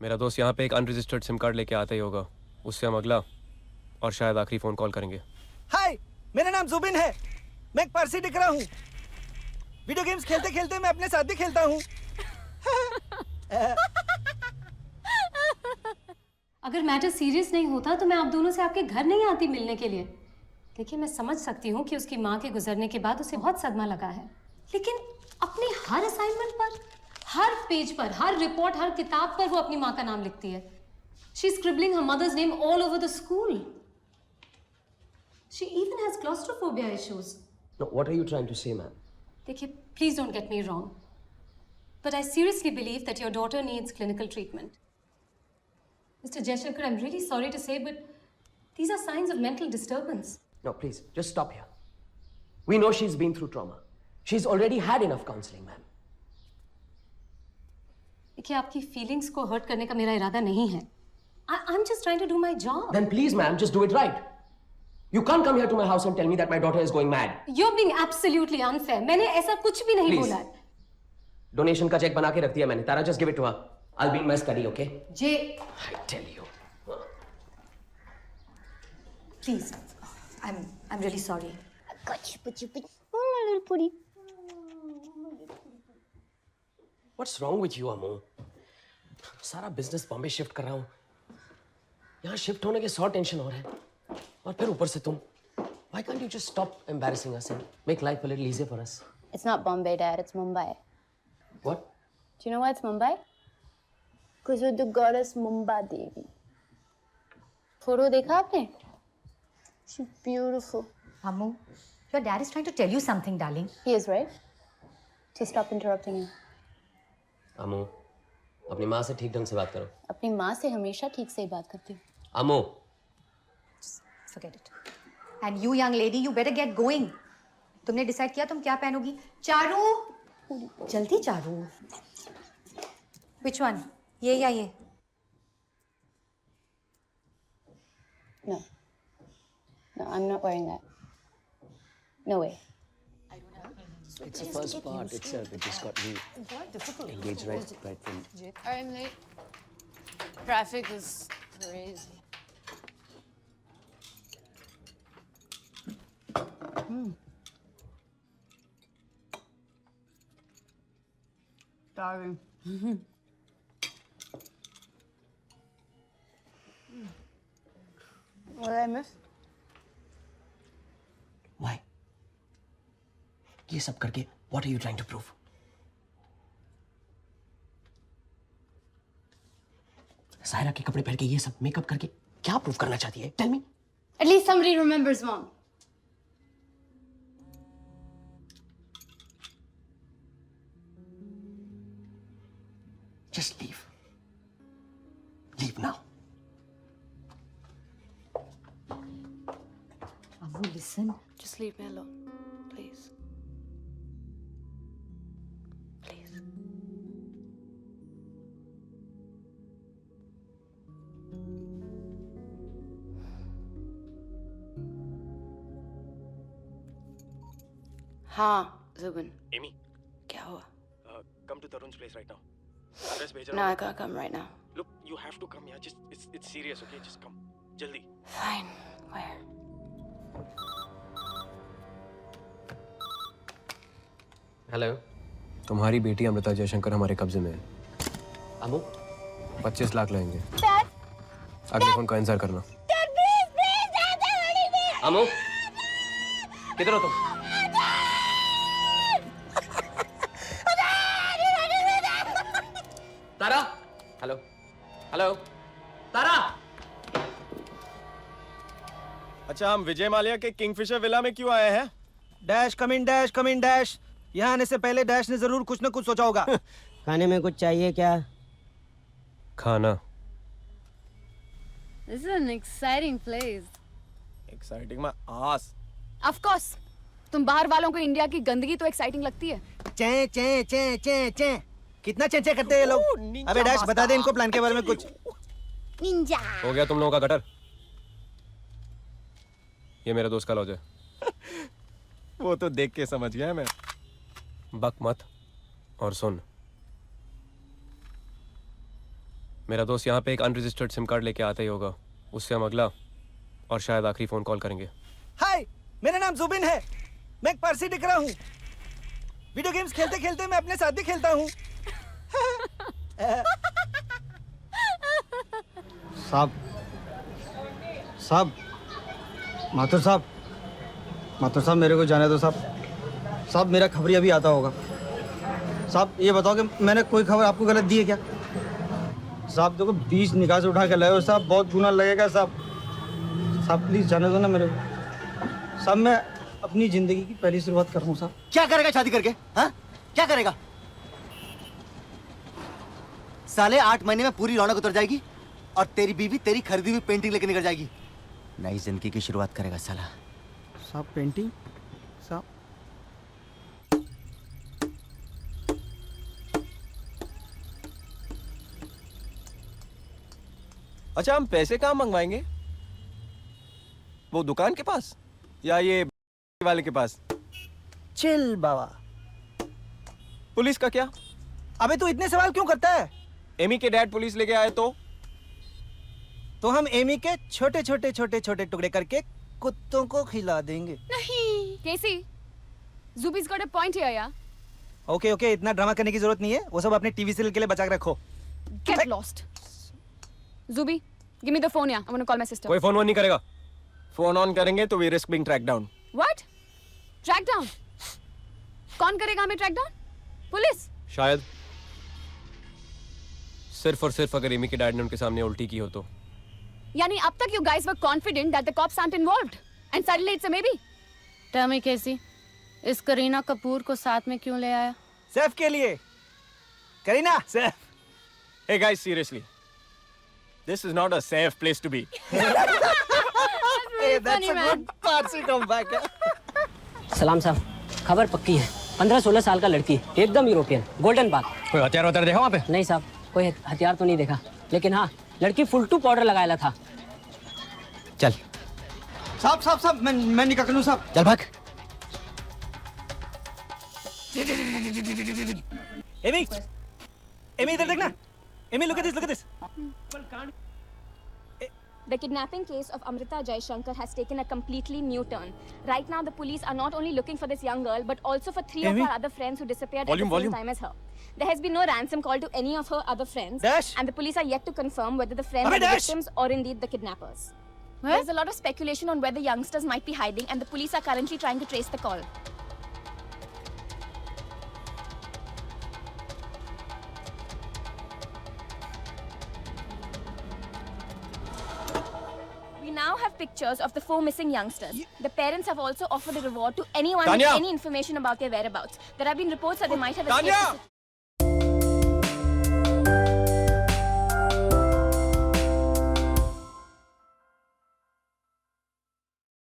मेरा दोस्त यहाँ पे एक अनरजिस्टर्ड सिम कार्ड लेके आता ही होगा। उससे हम अगला और शायद आखिरी फोन कॉल करेंगे। हाय, मेरा नाम जुबिन है। मैं एक पारसी दिख रहा हूँ। वीडियो गेम्स खेलते खेलते मैं अपने साथ भी खेलता हूँ। अगर मैटर सीरियस नहीं होता तो मैं आप दोनों से आपके घर नहीं आती मिलने के लिए। देखिए, मैं समझ सकती हूँ कि उसकी माँ के गुजरने के बाद उसे बहुत सदमा लगा है, लेकिन अपने हर असाइनमेंट पर, हर पेज पर, हर रिपोर्ट, हर किताब पर वो अपनी माँ का नाम लिखती है। She's scribbling her mother's name all over the school. She even has claustrophobia issues. No, what are you trying to say, ma'am? देखिए, please don't get me wrong, but I seriously believe that your daughter needs clinical treatment. Mr. Jaishankar, I'm really sorry to say, but these are signs of mental disturbance. No, please, just stop here. We know she's been through trauma. She's already had enough counseling, ma'am. देखिए, आपकी feelings को hurt करने का मेरा इरादा नहीं है। I'm just trying to do my job. Then please, ma'am, just do it right. You can't come here to my house and tell me that my daughter is going mad. You're being absolutely unfair. मैंने ऐसा कुछ भी नहीं Please. बोला है। Donation का check बना के रख दिया मैंने। Tara, just give it to her. I'll be in my study, okay? J, I tell you. please, I'm really sorry. What's wrong with you, Amu? सारा बिजनेस बॉम्बे शिफ्ट कर रहा हूँ। यहाँ शिफ्ट होने के 100 टेंशन हो रहे हैं, और फिर ऊपर से तुम। Why can't you just stop embarrassing us and make life a little easier for us? It's not Bombay, Dad. It's Mumbai. What? Do you know why it's Mumbai? Because of the goddess Mumba Devi. Photo देखा आपने? She's beautiful. Ammu, your dad is trying to tell you something, darling. He is, right? Just stop interrupting him. Amu, अपनी माँ से ठीक ढंग से बात करो। अपनी माँ से हमेशा ठीक से ही बात करती हूँ। Amu, Forget it. And you, young lady, you better get going. तुमने डिसाइड किया तुम क्या पहनोगी? चारू, जल्दी चारू। Which one? ये या ये? No. No, I'm not wearing that. No way. it's the first part itself. It just got me engaged right from. I'm late. Traffic is crazy. Darling. What did I miss? Why? ये सब करके what are you trying to prove? Saira के कपड़े पहन के ये सब makeup करके क्या प्रूव करना चाहती है? Tell me. At least somebody remembers Mom. Just leave. Leave now. Ammu, listen. Just leave me alone, please. Please. हाँ, Zubin. एमी, क्या हुआ? come to Tarun's place right now. Address भेज No, रहा I हूँ। can't come right now. Look, you have to come here. Just it's serious, okay? Just come. जल्दी। Fine. Where? Hello. तुम्हारी बेटी अमृता जयशंकर हमारे कब्जे में है। अमू, 25 लाख लेंगे। अगले फोन का इंतजार करना। अमू, किधर हो तुम? तारा, हेलो, हेलो, तारा। अच्छा, हम विजय माल्या के किंगफिशर विला में क्यों आए हैं? Dash come in dash come in dash. यहाँ आने से पहले डैश ने जरूर कुछ न कुछ सोचा होगा। खाने में कुछ चाहिए क्या? खाना। This is an exciting place. Exciting my ass. Of course. तुम बाहर वालों को इंडिया की गंदगी तो एक्साइटिंग लगती है। चे चे चे चे चे। कितना चे चे करते हैं ये लोग? अबे डैश, बता दे इनको प्लान के बारे में कुछ। निंजा। हो गया तुम लोगों का गटर? ये मेरे दोस्त का लॉज है। वो तो देख के समझ गया मैं। बक मत और सुन। मेरा दोस्त यहाँ पे एक अनरजिस्टर्ड सिम कार्ड लेके आता ही होगा, उससे हम अगला और शायद आखिरी फ़ोन कॉल करेंगे। हाय, मेरा नाम जुबिन है। मैं एक पारसी दिख रहा हूँ। वीडियो गेम्स खेलते खेलते मैं अपने साथ भी खेलता हूँ। साहब साहब माथुर साहब, माथुर साहब मेरे को जाने दो साहब। साहब मेरा खबरी अभी आता होगा। साहब ये बताओ कि मैंने कोई खबर आपको गलत दी है क्या? साहब देखो 20 निकाह से उठा के लाए हो साहब, बहुत गुनाह लगेगा साहब। साहब प्लीज़ जाने दो ना मेरे को। साहब मैं अपनी ज़िंदगी की पहली शुरुआत कर रहा हूँ साहब। क्या करेगा शादी करके? हाँ, क्या करेगा? साले 8 महीने में पूरी रौनक उतर जाएगी और तेरी बीवी तेरी खरीदी हुई पेंटिंग लेके निकल जाएगी। नई जिंदगी की शुरुआत करेगा साला। साहब पेंटिंग साहब, अच्छा, हम पैसे कहाँ मंगवाएंगे? वो दुकान के पास या ये वाले के पास? चिल बाबा। पुलिस का क्या? अबे तू इतने सवाल क्यों करता है? एमी के डैड पुलिस लेके आए तो हम एमी के छोटे छोटे छोटे छोटे टुकड़े करके कुत्तों को खिला देंगे। नहीं केसी, Zubi's got a point here, yeah. Okay okay, इतना ड्रामा करने की जरूरत नहीं है। वो सब अपने टीवी सीरियल के लिए बचा के रखो। Get lost. Zubi, give me the phone, yeah. I want to call my sister. कोई फ़ोन वोन नहीं करेगा। फोन ऑन करेंगे तो we risk being track down. What? Track down? कौन करेगा हमें track down? पुलिस? शायद सिर्फ और सिर्फ अगर एमी के डैड ने उनके सामने उल्टी की हो तो। यानी अब तक you guys were confident that the cops aren't involved, and suddenly it's a maybe. Tell me कैसी इस करीना कपूर को साथ में क्यों ले आया? सैफ के लिए। Kareena Saif. Hey guys, seriously, this is not a safe place to be. Hey, that's a good Parsi comeback. सलाम साहब, खबर पक्की है। 15-16 साल का लड़की, एकदम यूरोपियन, गोल्डन बाग। कोई हथियार वथियार देखा वहाँ पे? नहीं साहब, कोई हथियार तो नहीं देखा, लेकिन हाँ लड़की फुल टू पाउडर लगाया था। चल साहब साहब साहब, मैं निकल लूं साहब। चल भाग। एमी, एमी इधर देखना। Amy look at this. The kidnapping case of Amrita Jaishankar has taken a completely new turn. Right now, the police are not only looking for this young girl, but also for 3 of her other friends who disappeared at the same time as her. There has been no ransom call to any of her other friends, Dash. and the police are yet to confirm whether the friends are the victims or indeed the kidnappers. There's a lot of speculation on where the youngsters might be hiding, and the police are currently trying to trace the call. We now have pictures of the 4 missing youngsters. The parents have also offered a reward to anyone with Tanya! any information about their whereabouts. There have been reports that they might have Tanya! escaped.